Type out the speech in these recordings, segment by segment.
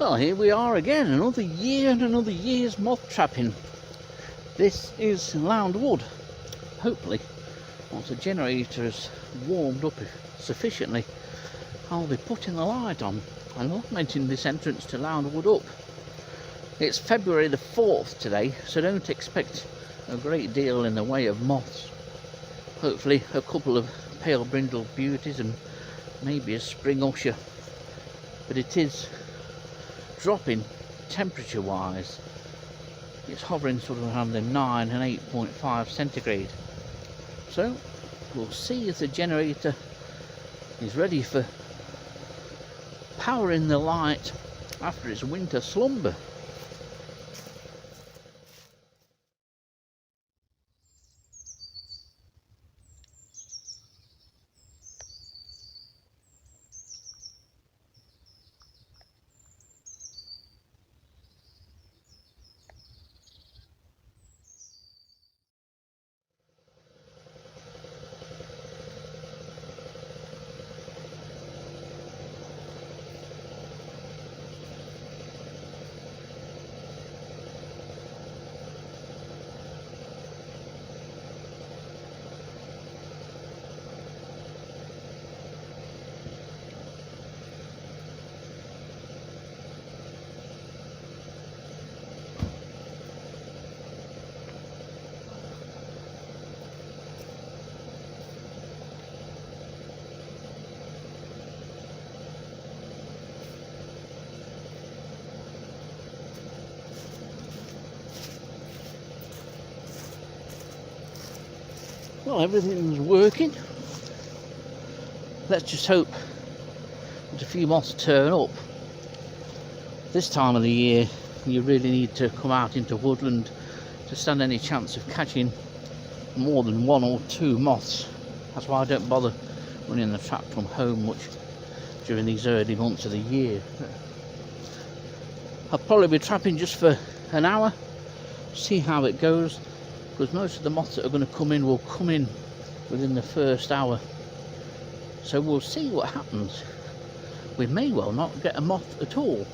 Well, here we are again, another year and another year's moth trapping. This is Lound Wood. Hopefully, once the generator is warmed up sufficiently, I'll be putting the light on and augmenting this entrance to Lound Wood up. It's February the 4th today, so don't expect a great deal in the way of moths. Hopefully a couple of pale brindle beauties and maybe a spring usher. But it is dropping temperature wise. It's hovering sort of around the 9 and 8.5 centigrade. So we'll see if the generator is ready for powering the light after its winter slumber. Well, everything's working. Let's just hope that a few moths turn up. This time of the year, you really need to come out into woodland to stand any chance of catching more than 1 or 2 moths. That's why I don't bother running the trap from home much during these early months of the year. I'll probably be trapping just for an hour, see how it goes, because most of the moths that are going to come in will come in within the first hour. So we'll see what happens. We may well not get a moth at all.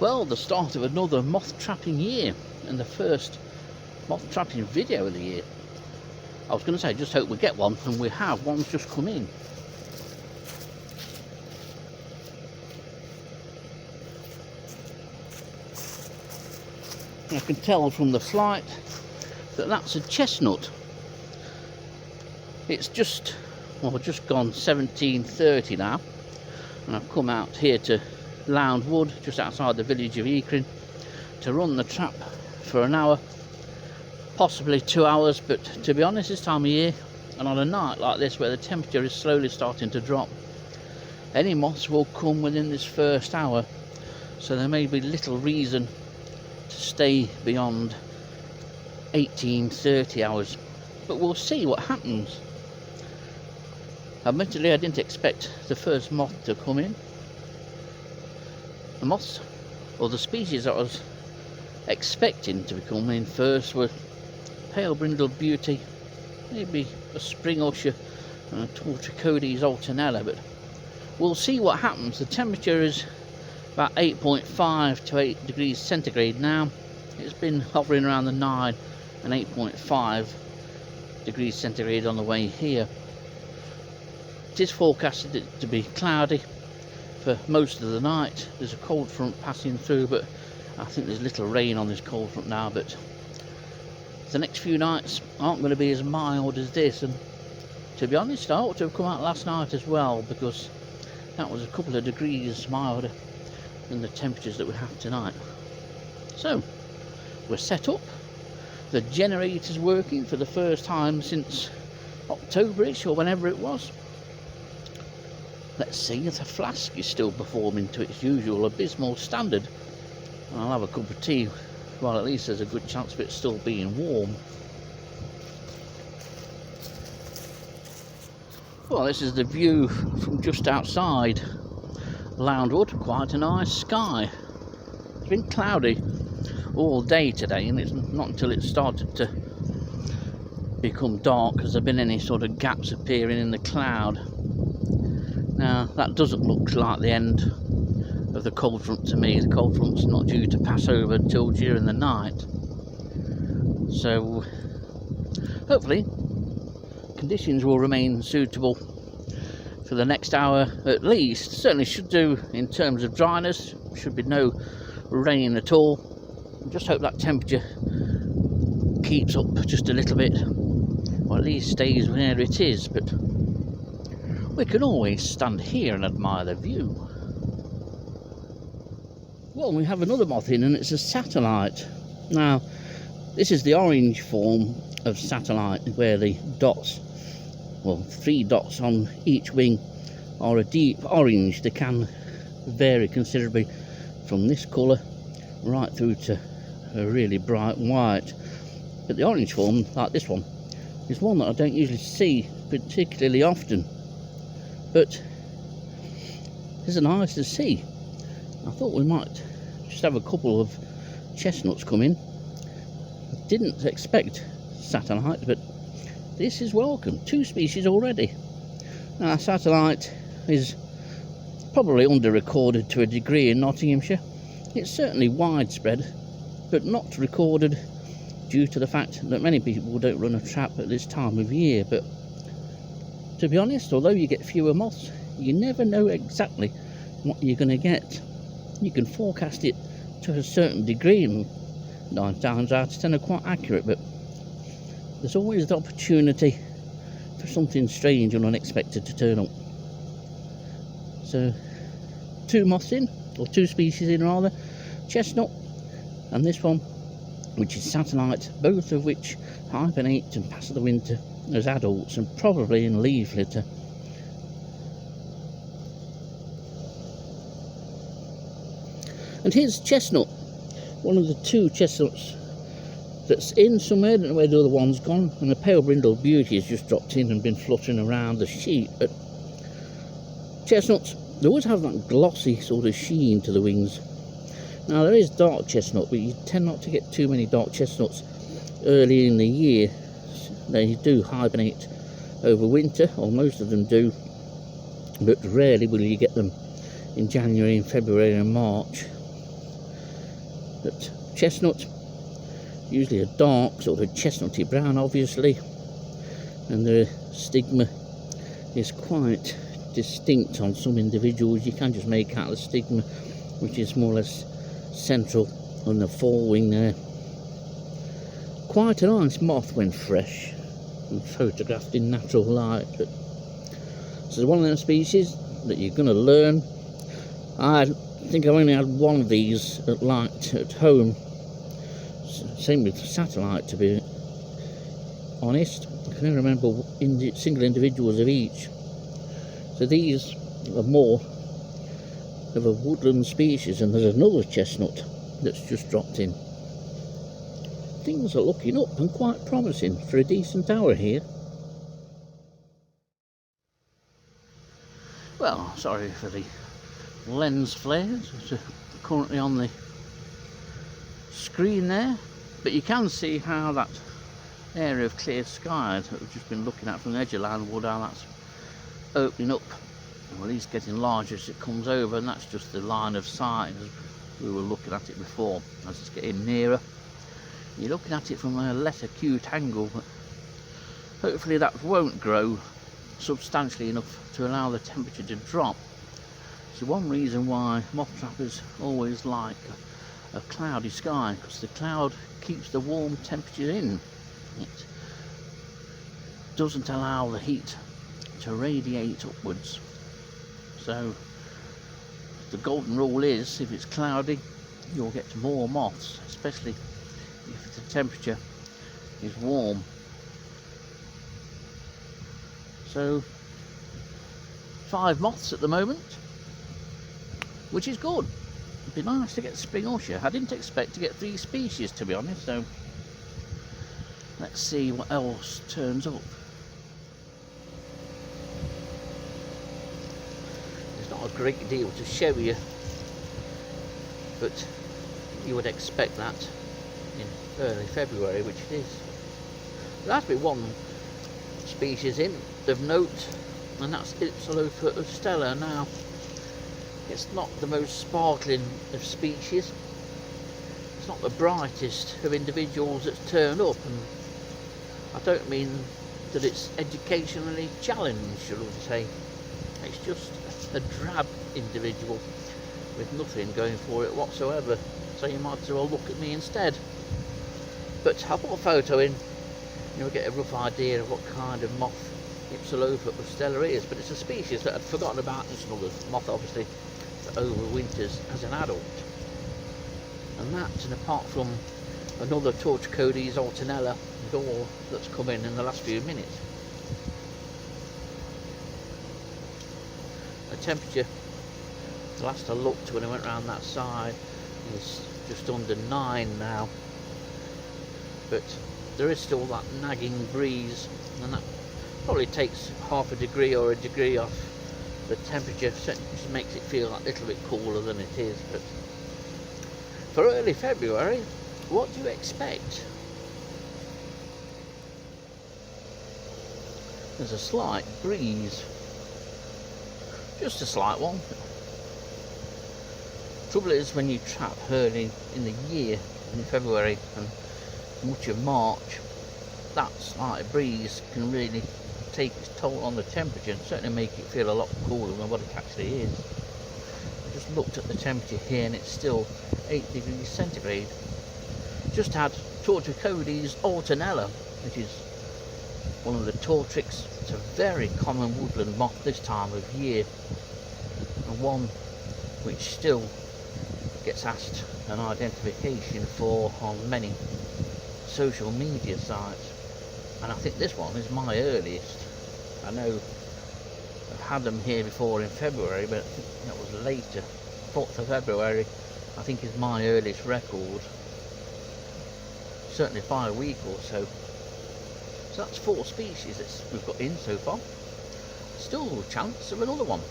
Well, the start of another moth trapping year, and the first moth trapping video of the year. I was going to say, just hope we get one, and we have. One's just come in. I can tell from the flight that that's a chestnut. It's just gone 17:30 now, and I've come out here to Lound Wood, just outside the village of Eakring, to run the trap for an hour, possibly 2 hours. But to be honest, this time of year, and on a night like this where the temperature is slowly starting to drop, any moths will come within this first hour, so there may be little reason to stay beyond 18-30 hours, but we'll see what happens. Admittedly, I didn't expect the first moth to come in. The moths, or the species that I was expecting to be coming in first, were pale brindle beauty, maybe a spring usher and a Torticodes alternella, but we'll see what happens. The temperature is about 8.5 to 8 degrees centigrade now. It's been hovering around the 9 and 8.5 degrees centigrade on the way here. It is forecasted to be cloudy for most of the night. There's a cold front passing through, but I think there's little rain on this cold front now. But the next few nights aren't going to be as mild as this, and to be honest, I ought to have come out last night as well, because that was a couple of degrees milder than the temperatures that we have tonight. So we're set up, the generator's working for the first time since October-ish, or whenever it was. Let's see if the flask is still performing to its usual abysmal standard, and I'll have a cup of tea while at least there's a good chance of it still being warm. Well, this is the view from just outside Lound Wood. Quite a nice sky. It's been cloudy all day today, and it's not until it started to become dark. Has there been any sort of gaps appearing in the cloud? Now that doesn't look like the end of the cold front to me. The cold front's not due to pass over until during the night, so hopefully conditions will remain suitable for the next hour at least. Certainly should do in terms of dryness. Should be no rain at all. Just hope that temperature keeps up just a little bit, or at least stays where it is. But we can always stand here and admire the view. Well, we have another moth in, and it's a satellite. Now this is the orange form of satellite, where the dots, well, 3 dots on each wing, are a deep orange. They can vary considerably from this colour right through to a really bright white. But the orange form, like this one, is one that I don't usually see particularly often, but it's nice to see. I thought we might just have a couple of chestnuts come in. I didn't expect satellite, but this is welcome. 2 species already. Now satellite is probably under-recorded to a degree in Nottinghamshire. It's certainly widespread, but not recorded due to the fact that many people don't run a trap at this time of year. But to be honest, although you get fewer moths, you never know exactly what you're going to get. You can forecast it to a certain degree, and 9 times out of 10 are quite accurate, but there's always the opportunity for something strange and unexpected to turn up. So 2 moths in, or 2 species in rather, chestnut and this one, which is satellite, both of which hibernate and pass the winter as adults and probably in leaf litter. And here's chestnut, one of the 2 chestnuts that's in somewhere. I don't know where the other one's gone, and the pale brindle beauty has just dropped in and been fluttering around the sheet. But chestnuts, they always have that glossy sort of sheen to the wings. Now there is dark chestnut, but you tend not to get too many dark chestnuts early in the year. They do hibernate over winter, or most of them do, but rarely will you get them in January and February and March. But chestnut, usually a dark sort of chestnutty brown obviously, and the stigma is quite distinct on some individuals. You can just make out the stigma, which is more or less central on the forewing there. Quite a nice moth when fresh and photographed in natural light. But this is one of them species that you're going to learn. I think I've only had one of these at home. Same with satellite, to be honest. I can only remember single individuals of each. So these are more of a woodland species, and there's another chestnut that's just dropped in. Things are looking up and quite promising for a decent hour here. Well, sorry for the lens flares which are currently on the screen there, but you can see how that area of clear sky that we've just been looking at from the edge of Lound Wood, how that's opening up, or at least getting larger as it comes over, and that's just the line of sight as we were looking at it before. As it's getting nearer, you're looking at it from a less acute angle, but hopefully that won't grow substantially enough to allow the temperature to drop. So one reason why moth trappers always like a cloudy sky, because the cloud keeps the warm temperature in. It doesn't allow the heat to radiate upwards. So the golden rule is, if it's cloudy, you'll get more moths, especially if the temperature is warm. So 5 moths at the moment, which is good. It'd be nice to get spring usher. I didn't expect to get 3 species, to be honest, so let's see what else turns up. There's not a great deal to show you, but you would expect that in early February, which it is. There has to be one species in of note, and that's Ipsilopha Now, it's not the most sparkling of species, it's not the brightest of individuals that's turned up, and I don't mean that it's educationally challenged, shall we say. It's just a drab individual with nothing going for it whatsoever, so you might as well look at me instead. But I put a photo in, you'll get a rough idea of what kind of moth Ipsilopha is, but it's a species that I'd forgotten about. It's another moth, obviously, that overwinters as an adult. And that, and apart from another Torticodes alternella door that's come in the last few minutes. The temperature, the last I looked when I went round that side, is just under 9 now. But there is still that nagging breeze, and that probably takes half a degree or a degree off the temperature, so it just makes it feel a little bit cooler than it is. But for early February, what do you expect? There's a slight breeze, just a slight one. Trouble is, when you trap early in the year, in February and much of March, that slight breeze can really take its toll on the temperature and certainly make it feel a lot cooler than what it actually is. I just looked at the temperature here and it's still 8 degrees centigrade. Just had Torticodes alternella, which is one of the Tortrix. It's a very common woodland moth this time of year, and one which still gets asked an identification for on many social media sites, and I think this one is my earliest. I know I've had them here before in February, but that was later. 4th of February I think is my earliest record, certainly by a week or so. So that's 4 species that we've got in so far. Still a chance of another one.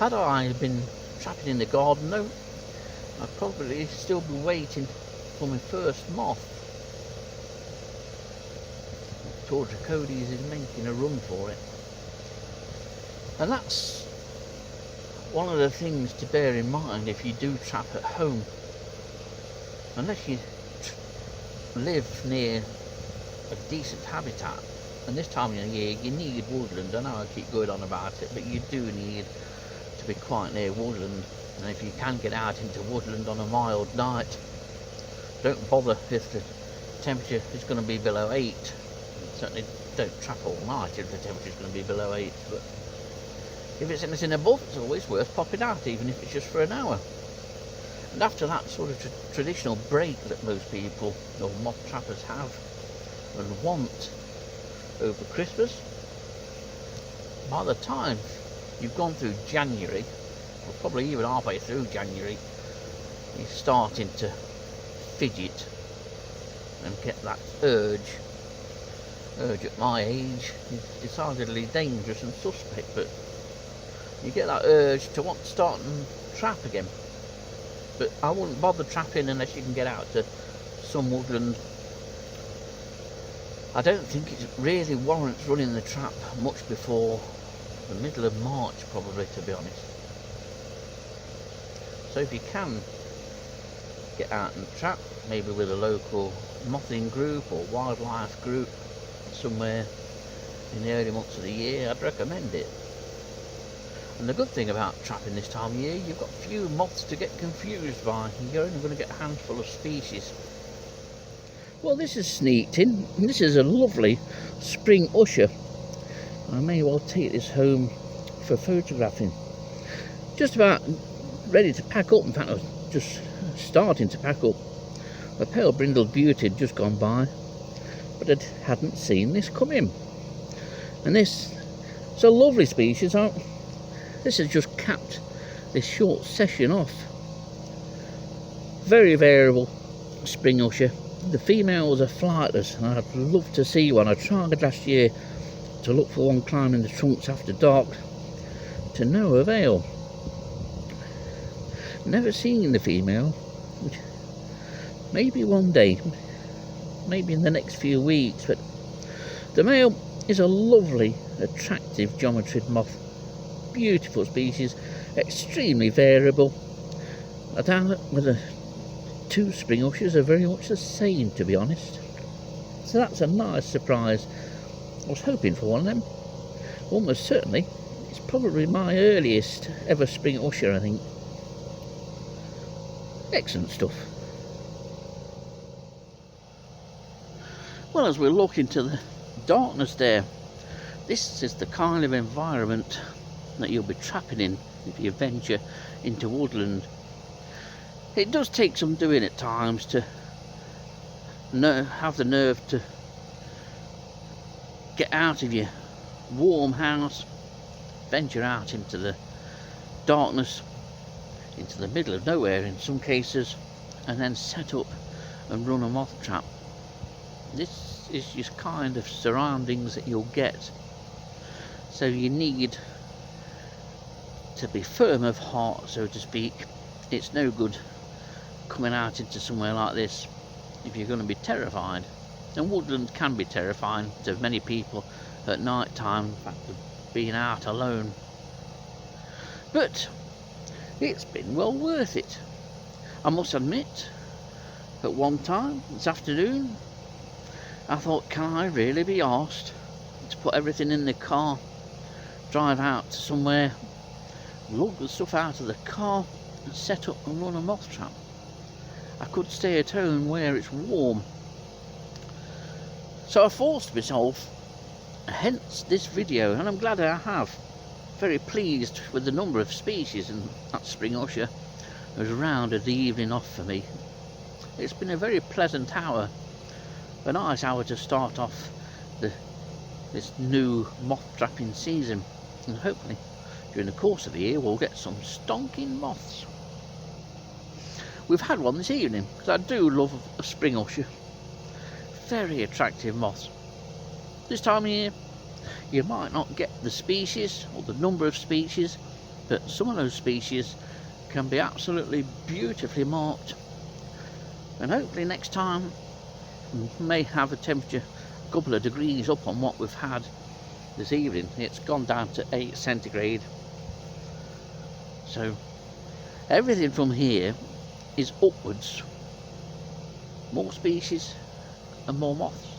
Had I been trapping in the garden though, I'd probably still be waiting for my first moth. Torticodes is making a run for it. And that's one of the things to bear in mind if you do trap at home. Unless you live near a decent habitat, and this time of year you need woodland. I know I keep going on about it, but you do need to be quite near woodland, and if you can get out into woodland on a mild night, don't bother if the temperature is going to be below 8. Certainly don't trap all night if the temperature is going to be below 8, but if it's anything above, it's always worth popping out, even if it's just for an hour. And after that sort of traditional break that most people or moth trappers have and want over Christmas, by the time you've gone through January, or probably even halfway through January, you're starting to fidget and get that urge at my age is decidedly dangerous and suspect, but you get that urge to want to start and trap again. But I wouldn't bother trapping unless you can get out to some woodland. I don't think it really warrants running the trap much before the middle of March, probably, to be honest. So if you can get out and trap, maybe with a local mothing group or wildlife group somewhere in the early months of the year, I'd recommend it. And the good thing about trapping this time of year, you've got few moths to get confused by. You're only going to get a handful of species. Well, this is sneaked in. This is a lovely spring usher. I may well take this home for photographing. Just about ready to pack up. In fact, I was just starting to pack up. A pale brindled beauty had just gone by, but I hadn't seen this come in. And this, it's a lovely species. This has just capped this short session off. Very variable spring usher. The females are flightless, and I'd love to see one. I tried last year to look for one climbing the trunks after dark, to no avail. Never seen the female, which maybe one day. maybe in the next few weeks. But the male is a lovely, attractive geometrid moth. Beautiful species, extremely variable. I doubt whether two spring ushers are very much the same, to be honest. So that's a nice surprise. I was hoping for one of them. Almost certainly, it's probably my earliest ever spring usher, I think. Excellent stuff. Well, as we look into the darkness there, this is the kind of environment that you'll be trapping in if you venture into woodland. It does take some doing at times to have the nerve to get out of your warm house, venture out into the darkness, into the middle of nowhere in some cases, and then set up and run a moth trap. This is just kind of surroundings that you'll get, so you need to be firm of heart, so to speak. It's no good coming out into somewhere like this if you're going to be terrified. And woodland can be terrifying to many people at night time, the fact of being out alone. But it's been well worth it. I must admit, at one time this afternoon, I thought, can I really be arsed to put everything in the car, drive out to somewhere, lug the stuff out of the car and set up and run a moth trap? I could stay at home where it's warm. So I forced myself, hence this video, and I'm glad I have. Very pleased with the number of species, and that spring usher has rounded the evening off for me. It's been a very pleasant hour, a nice hour to start off this new moth trapping season, and hopefully during the course of the year we'll get some stonking moths. We've had one this evening, because I do love a spring usher. Very attractive moths. This time of year you might not get the species or the number of species, but some of those species can be absolutely beautifully marked. And hopefully next time we may have a temperature a couple of degrees up on what we've had this evening. It's gone down to 8 centigrade. So everything from here is upwards. More species and more moths.